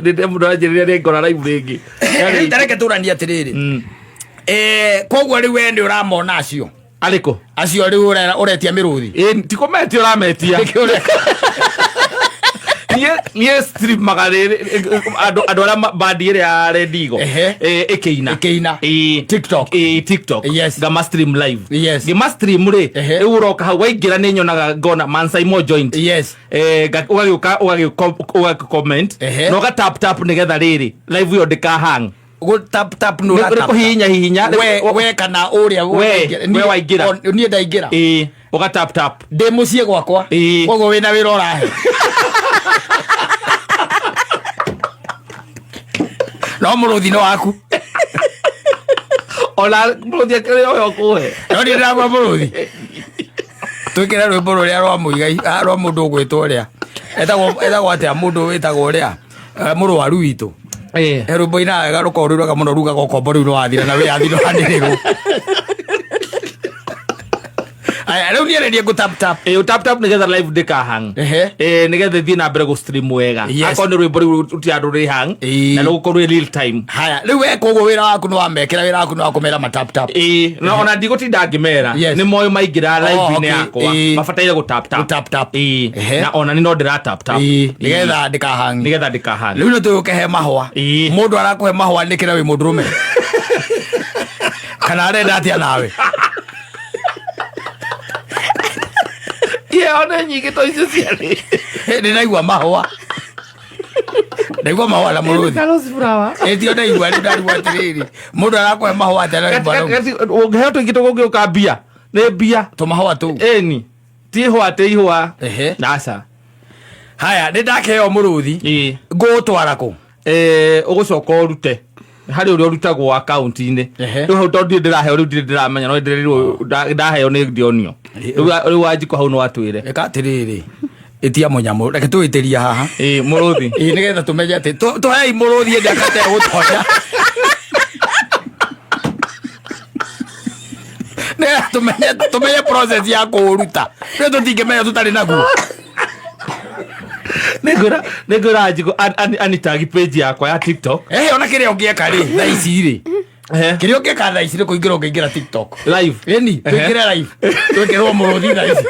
Ndite mundu ajirire ngora live ringi. Tareke turania atiriri. Koguo riu we ndi uramona acio. Aliko. Acio riu uretia miruthi. Tikometi urametia. Nie stream magare ado ala badi ya Redigo ekeina TikTok yes gama stream live yes gama stream re uroka hawaigira nenyonaga gona Mansai mo joint yes uga comment no ga tap nigetha riri live yo ndika hang go tap no ra ko hinya we kana uria we waigira ni ndaigira uga tap de mucie gwakwa kogo wina wira urahe no muruthi no waku ola muruthi akere yo kuhe no ni ndagwa muruthi twikira rwimbo ruria rwa muigai rwa mundu gwitwo ria etagwo atia mundu witagwo uria murwaru witu rwimbo ina garuko ruraga muno ruga gokombo riu no wathira na we athiro handiriro aya leo ni ready go tap nigetha live ndika hang nigetha thii na mbere go stream wega akoni rwimbo riu utiandu ri hang na no gukorwo real time haya riu we kogo wira waku no wamekera wira waku no wakumera matap no ona ndigotinda ngimera ni moyo maingira live ni yakwa mafataire go tap na ona ni no ndira tap nigetha ndika hang riu no tuke he mahwa mundu arakuhe mahwa ndikira wi mundurume kana arenda atia nawe ona nyingi to icio ciari ni naigua mahwa na muruthi Carlos Flower etio naigua atiriri mundu arakuhe mahwa atana mbaro ungehe tu ingito gugioka bia ni bia to mahwa tu eni ti hwa te ihwa nasa haya ndakeheo muruthi ngutwara ku ugucoka urute hari uri urutagwo account ine riu hau tondu ndiraheo riu ndiramenya no ndaheo ni ndionio riu wajiko hau no watwire eka atiriri itia munyamo reke twitiria haha muruthi nigetha tumenye ati tuhei muruthi ndakate gutonya ne tumenye process ya kuruta riu tutingimenya tutari naguo negura jiko anitagi page yakwa ya TikTok ona kiria ungieka ri tha ici ri kiria ungieka tha ici ri kuingira TikTok live twikire live twikirwo muruthi tha ici